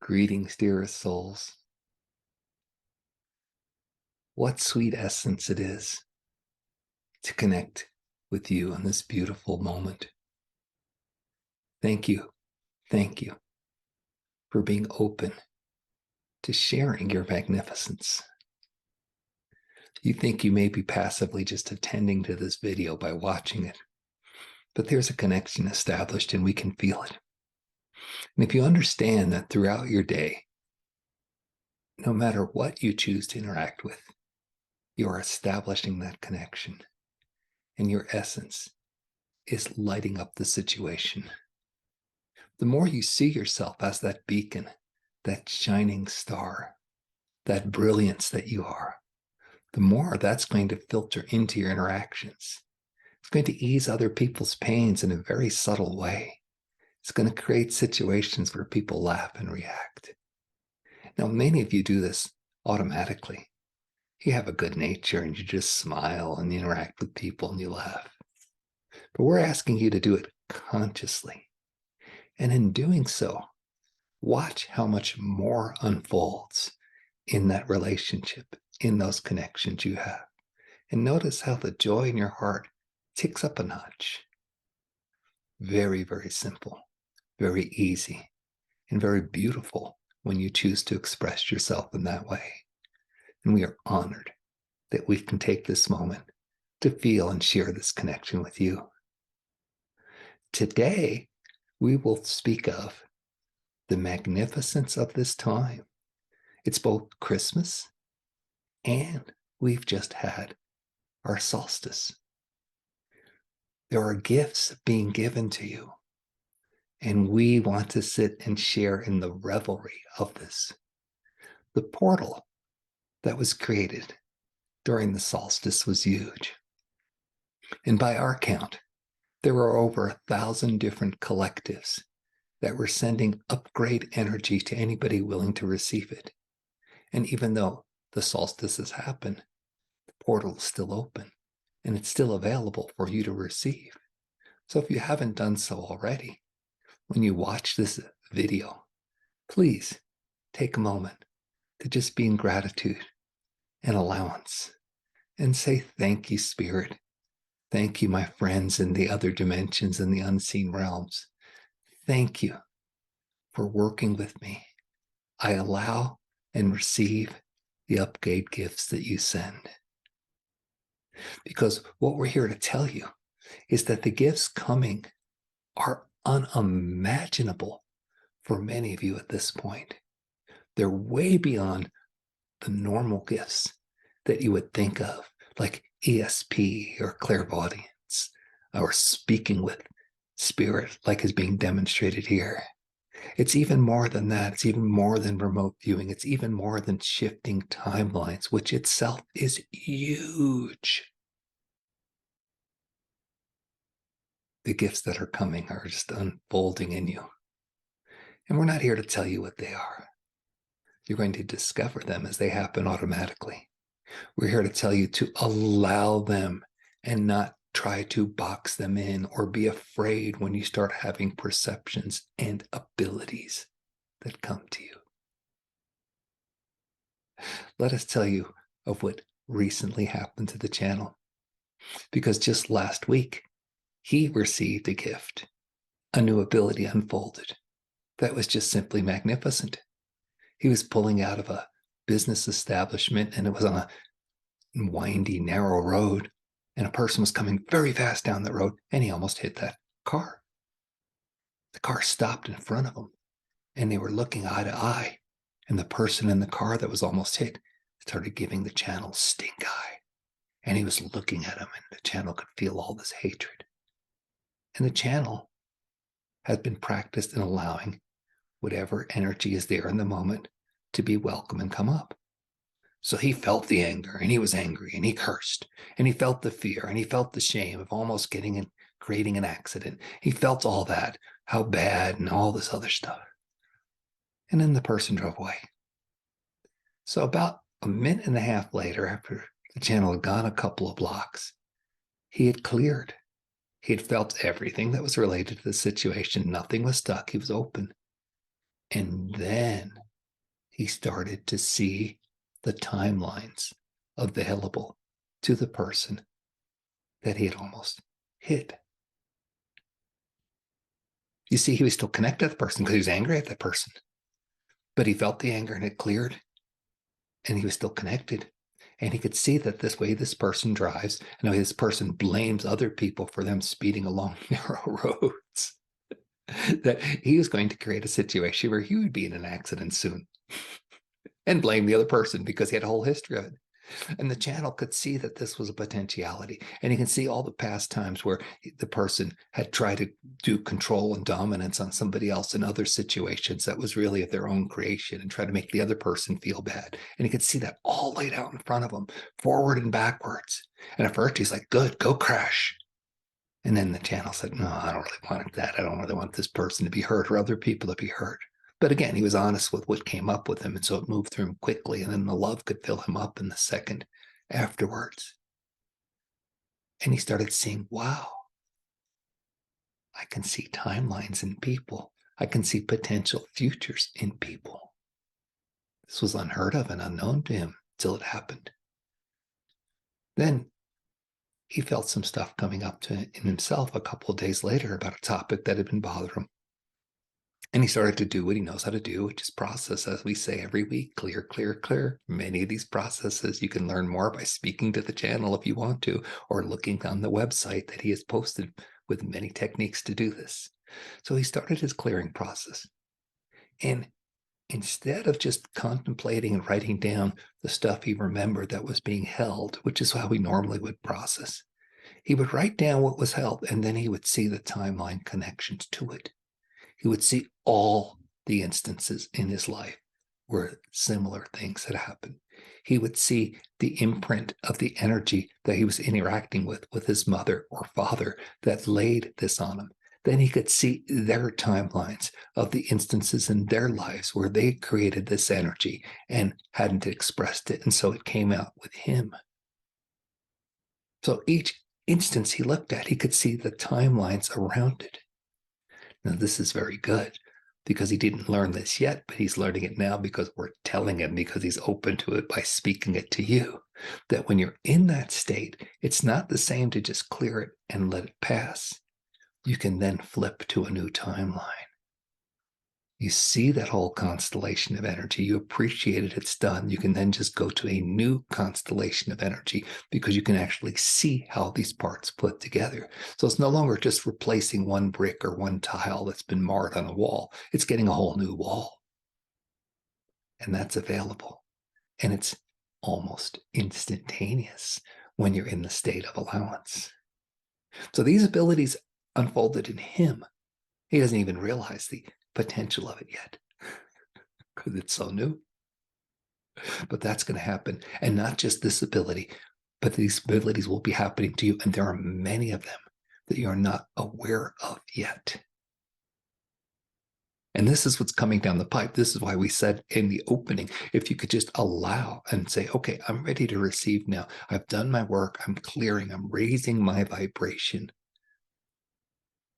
Greetings, dearest souls. What sweet essence it is to connect with you in this beautiful moment. Thank you. Thank you for being open to sharing your magnificence. You think you may be passively just attending to this video by watching it, but there's a connection established and we can feel it. And if you understand that throughout your day, no matter what you choose to interact with, you are establishing that connection, and your essence is lighting up the situation. The more you see yourself as that beacon, that shining star, that brilliance that you are, the more that's going to filter into your interactions. It's going to ease other people's pains in a very subtle way. It's going to create situations where people laugh and react. Now, many of you do this automatically. You have a good nature and you just smile and you interact with people and you laugh. But we're asking you to do it consciously. And in doing so, watch how much more unfolds in that relationship, in those connections you have. And notice how the joy in your heart ticks up a notch. Very, very simple, very easy, and very beautiful when you choose to express yourself in that way. And we are honored that we can take this moment to feel and share this connection with you. Today, we will speak of the magnificence of this time. It's both Christmas and we've just had our solstice. There are gifts being given to you, and we want to sit and share in the revelry of this. The portal that was created during the solstice was huge. And by our count, there were over 1,000 different collectives that were sending upgrade energy to anybody willing to receive it. And even though the solstice has happened, the portal is still open and it's still available for you to receive. So if you haven't done so already, when you watch this video, please take a moment to just be in gratitude and allowance and say, thank you, Spirit. Thank you, my friends in the other dimensions and the unseen realms. Thank you for working with me. I allow and receive the upgrade gifts that you send. Because what we're here to tell you is that the gifts coming are unimaginable for many of you at this point. They're way beyond the normal gifts that you would think of, like ESP or clairaudience, or speaking with spirit, like is being demonstrated here. It's even more than that. It's even more than remote viewing. It's even more than shifting timelines, which itself is huge. The gifts that are coming are just unfolding in you. And we're not here to tell you what they are. You're going to discover them as they happen automatically. We're here to tell you to allow them and not try to box them in or be afraid when you start having perceptions and abilities that come to you. Let us tell you of what recently happened to the channel. Because just last week, he received a gift, a new ability unfolded that was just simply magnificent. He was pulling out of a business establishment and it was on a windy, narrow road, and a person was coming very fast down the road and he almost hit that car. The car stopped in front of him and they were looking eye to eye, and the person in the car that was almost hit started giving the channel stink eye, and he was looking at him and the channel could feel all this hatred. And the channel has been practiced in allowing whatever energy is there in the moment to be welcome and come up. So he felt the anger and he was angry and he cursed and he felt the fear and he felt the shame of almost getting and creating an accident. He felt all that, how bad and all this other stuff. And then the person drove away. So about a minute and a half later, after the channel had gone a couple of blocks, he had cleared. He had felt everything that was related to the situation. Nothing was stuck. He was open. And then he started to see the timelines available to the person that he had almost hit. You see, he was still connected to the person because he was angry at that person, but he felt the anger and it cleared, and he was still connected. And he could see that this way this person drives, and the way this person blames other people for them speeding along narrow roads, that he was going to create a situation where he would be in an accident soon and blame the other person because he had a whole history of it. And the channel could see that this was a potentiality. And you can see all the past times where the person had tried to do control and dominance on somebody else in other situations that was really of their own creation and try to make the other person feel bad. And you could see that all laid out in front of him, forward and backwards. And at first he's like, good, go crash. And then the channel said, no, I don't really want that. I don't really want this person to be hurt or other people to be hurt. But again, he was honest with what came up with him, and so it moved through him quickly, and then the love could fill him up in the second afterwards. And he started seeing, wow, I can see timelines in people. I can see potential futures in people. This was unheard of and unknown to him till it happened. Then he felt some stuff coming up in himself a couple of days later about a topic that had been bothering him. And he started to do what he knows how to do, which is process, as we say every week, clear, clear, clear. Many of these processes you can learn more by speaking to the channel if you want to, or looking on the website that he has posted with many techniques to do this. So he started his clearing process. And instead of just contemplating and writing down the stuff he remembered that was being held, which is how we normally would process, he would write down what was held, and then he would see the timeline connections to it. He would see all the instances in his life where similar things had happened. He would see the imprint of the energy that he was interacting with his mother or father that laid this on him. Then he could see their timelines of the instances in their lives where they created this energy and hadn't expressed it. And so it came out with him. So each instance he looked at, he could see the timelines around it. Now, this is very good because he didn't learn this yet, but he's learning it now because we're telling him, because he's open to it by speaking it to you, that when you're in that state, it's not the same to just clear it and let it pass. You can then flip to a new timeline. You see that whole constellation of energy. You appreciate it. It's done. You can then just go to a new constellation of energy because you can actually see how these parts put together. So it's no longer just replacing one brick or one tile that's been marred on a wall. It's getting a whole new wall. And that's available. And it's almost instantaneous when you're in the state of allowance. So these abilities unfolded in him. He doesn't even realize the potential of it yet because it's so new. But that's going to happen. And not just this ability, but these abilities will be happening to you. And there are many of them that you're not aware of yet. And this is what's coming down the pipe. This is why we said in the opening, if you could just allow and say, okay, I'm ready to receive now. I've done my work. I'm clearing. I'm raising my vibration.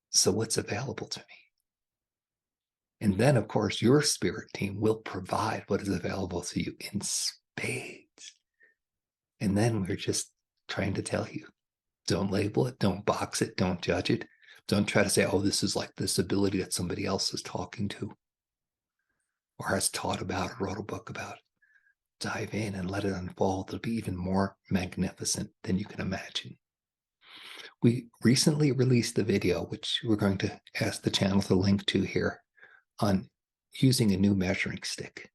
So what's available to me? And then, of course, your spirit team will provide what is available to you in spades. And then we're just trying to tell you, don't label it, don't box it, don't judge it. Don't try to say, oh, this is like this ability that somebody else is talking to or has taught about or wrote a book about. Dive in and let it unfold. It'll be even more magnificent than you can imagine. We recently released the video, which we're going to ask the channel to link to here, on using a new measuring stick,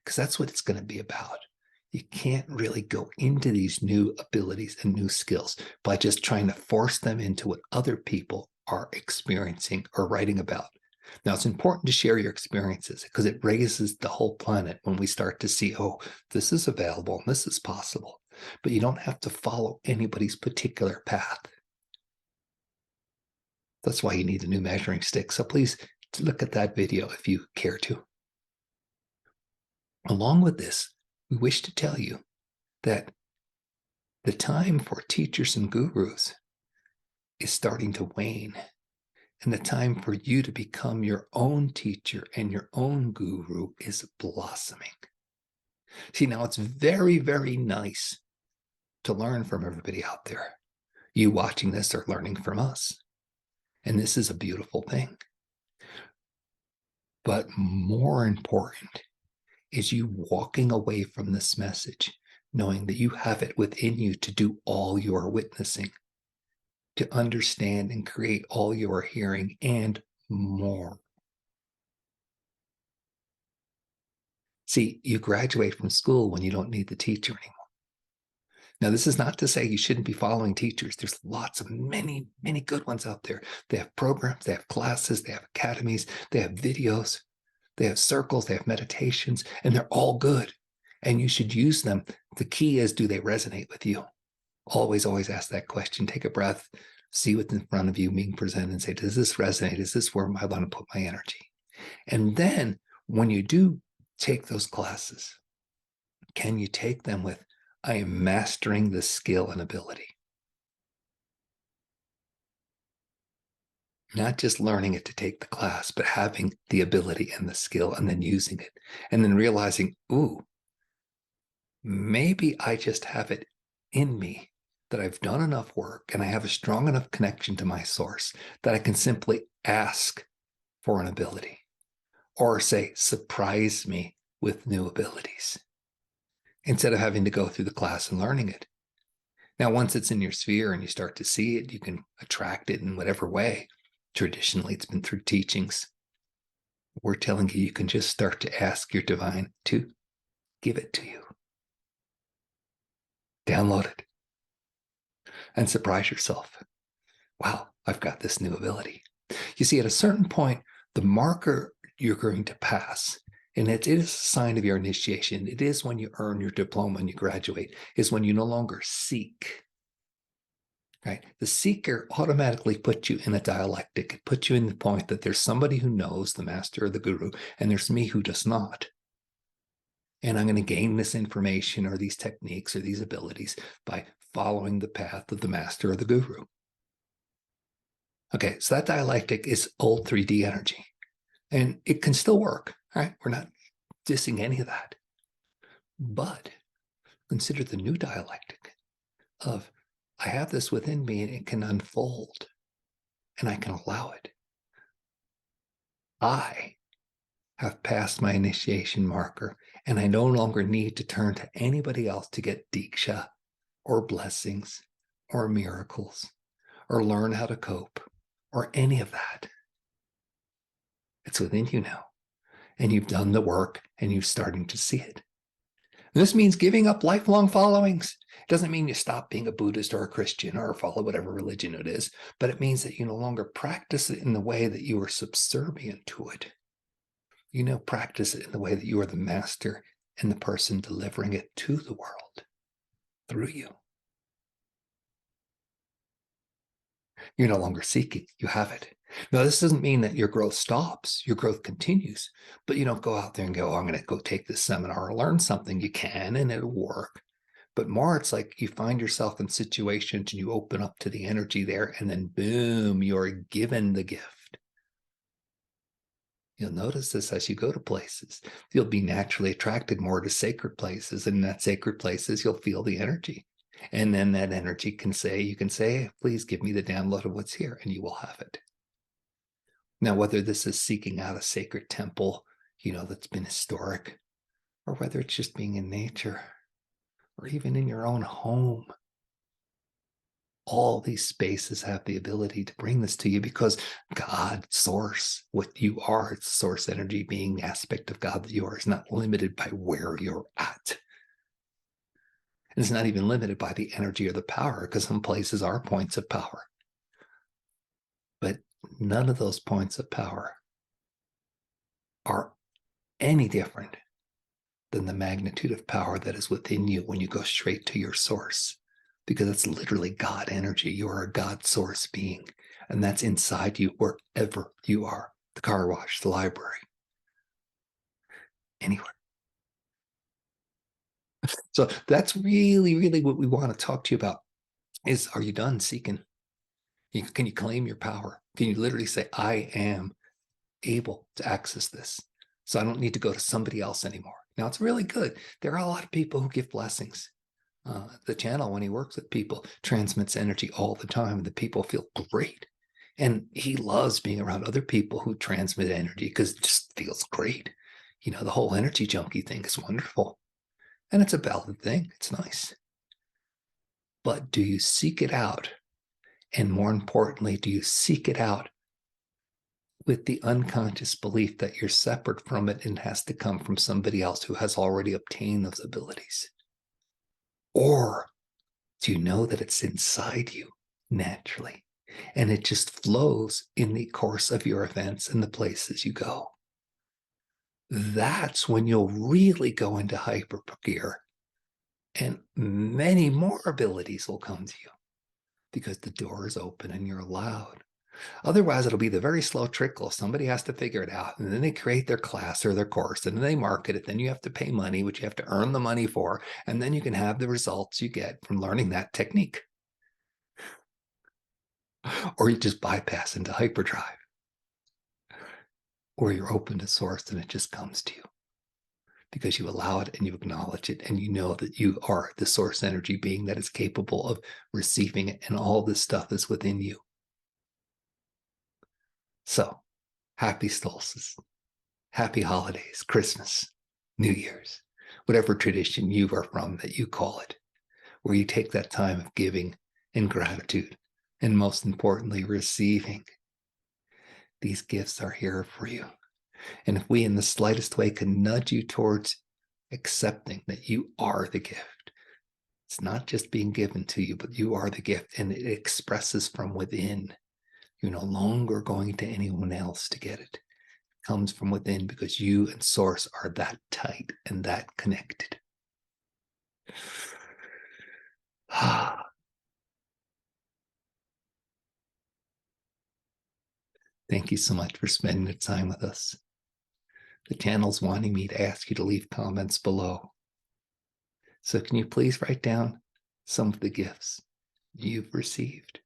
because that's what it's going to be about. You can't really go into these new abilities and new skills by just trying to force them into what other people are experiencing or writing about. Now, it's important to share your experiences because it raises the whole planet when we start to see, oh, this is available and this is possible. But you don't have to follow anybody's particular path. That's why you need a new measuring stick. So please look at that video if you care to. Along with this, we wish to tell you that the time for teachers and gurus is starting to wane. And the time for you to become your own teacher and your own guru is blossoming. See, now it's very, very nice to learn from everybody out there. You watching this are learning from us. And this is a beautiful thing. But more important is you walking away from this message, knowing that you have it within you to do all your witnessing, to understand and create all your hearing and more. See, you graduate from school when you don't need the teacher anymore. Now, this is not to say you shouldn't be following teachers. There's lots of many, many good ones out there. They have programs, they have classes, they have academies, they have videos, they have circles, they have meditations, and they're all good. And you should use them. The key is, do they resonate with you? Always, always ask that question. Take a breath, see what's in front of you being presented and say, does this resonate? Is this where I want to put my energy? And then when you do take those classes, can you take them with, I am mastering this skill and ability? Not just learning it to take the class, but having the ability and the skill and then using it. And then realizing, ooh, maybe I just have it in me that I've done enough work and I have a strong enough connection to my source that I can simply ask for an ability or say, surprise me with new abilities instead of having to go through the class and learning it. Now, once it's in your sphere and you start to see it, you can attract it in whatever way. Traditionally, it's been through teachings. We're telling you, you can just start to ask your divine to give it to you. Download it and surprise yourself. Wow, I've got this new ability. You see, at a certain point, the marker you're going to pass, and it is a sign of your initiation. It is when you earn your diploma and you graduate, is when you no longer seek. Right? The seeker automatically puts you in a dialectic. It puts you in the point that there's somebody who knows, the master or the guru, and there's me who does not. And I'm going to gain this information or these techniques or these abilities by following the path of the master or the guru. Okay, so that dialectic is old 3D energy. And it can still work, right? We're not dissing any of that. But consider the new dialectic of, I have this within me and it can unfold and I can allow it. I have passed my initiation marker and I no longer need to turn to anybody else to get diksha or blessings or miracles or learn how to cope or any of that. It's within you now. And you've done the work and you're starting to see it. And this means giving up lifelong followings. It doesn't mean you stop being a Buddhist or a Christian or follow whatever religion it is, but it means that you no longer practice it in the way that you are subservient to it. You now practice it in the way that you are the master and the person delivering it to the world through you. You're no longer seeking, you have it. Now, this doesn't mean that your growth stops, your growth continues, but you don't go out there and go, oh, I'm going to go take this seminar or learn something. You can, and it'll work. But more, it's like you find yourself in situations and you open up to the energy there, and then boom, you're given the gift. You'll notice this as you go to places. You'll be naturally attracted more to sacred places, and in that sacred places, you'll feel the energy. And then that energy can say, you can say, please give me the download of what's here, and you will have it. Now, whether this is seeking out a sacred temple, that's been historic, or whether it's just being in nature, or even in your own home, all these spaces have the ability to bring this to you because God, source, what you are, it's source energy, being the aspect of God that you are, is not limited by where you're at. And it's not even limited by the energy or the power, because some places are points of power. But none of those points of power are any different than the magnitude of power that is within you when you go straight to your source, because it's literally God energy. You are a God source being, and that's inside you wherever you are, the car wash, the library, anywhere. So that's really, really what we want to talk to you about is, are you done seeking? Can you claim your power? Can you literally say, I am able to access this? So I don't need to go to somebody else anymore. Now, it's really good. There are a lot of people who give blessings. The channel, when he works with people, transmits energy all the time. The people feel great. And he loves being around other people who transmit energy because it just feels great. The whole energy junkie thing is wonderful. And it's a valid thing. It's nice. But do you seek it out? And more importantly, do you seek it out with the unconscious belief that you're separate from it and has to come from somebody else who has already obtained those abilities? Or do you know that it's inside you naturally and it just flows in the course of your events and the places you go? That's when you'll really go into hyper gear and many more abilities will come to you because the door is open and you're allowed. Otherwise, it'll be the very slow trickle. Somebody has to figure it out. And then they create their class or their course and then they market it. Then you have to pay money, which you have to earn the money for. And then you can have the results you get from learning that technique. Or you just bypass into hyperdrive. Or you're open to source and it just comes to you because you allow it and you acknowledge it and you know that you are the source energy being that is capable of receiving it and all this stuff is within you. So, happy solstice, happy holidays, Christmas, New Year's, whatever tradition you are from that you call it, where you take that time of giving and gratitude, and most importantly, receiving. These gifts are here for you. And if we in the slightest way can nudge you towards accepting that you are the gift, it's not just being given to you, but you are the gift and it expresses from within. You're no longer going to anyone else to get it. It comes from within because you and source are that tight and that connected. Thank you so much for spending the time with us. The channel's wanting me to ask you to leave comments below. So can you please write down some of the gifts you've received?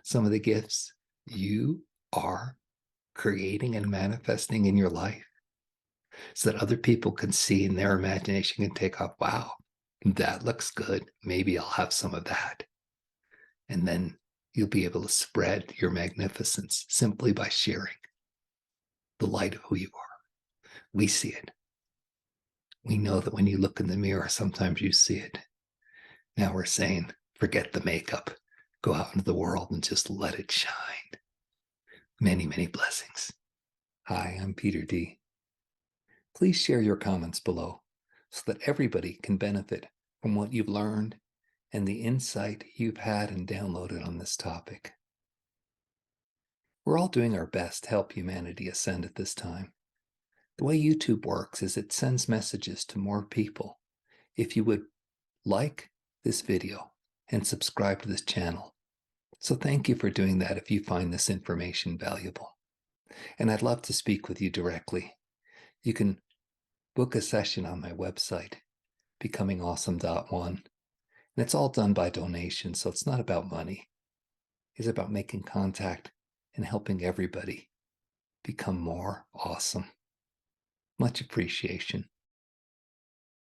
Some of the gifts you are creating and manifesting in your life so that other people can see in their imagination and take off, wow, that looks good. Maybe I'll have some of that. And then you'll be able to spread your magnificence simply by sharing the light of who you are. We see it. We know that when you look in the mirror, sometimes you see it. Now we're saying, forget the makeup. Go out into the world and just let it shine. Many, many blessings. Hi, I'm Peter D. Please share your comments below so that everybody can benefit from what you've learned and the insight you've had and downloaded on this topic. We're all doing our best to help humanity ascend at this time. The way YouTube works is it sends messages to more people. If you would like this video and subscribe to this channel. So thank you for doing that if you find this information valuable. And I'd love to speak with you directly. You can book a session on my website, becomingawesome.one. And it's all done by donation, so it's not about money. It's about making contact and helping everybody become more awesome. Much appreciation.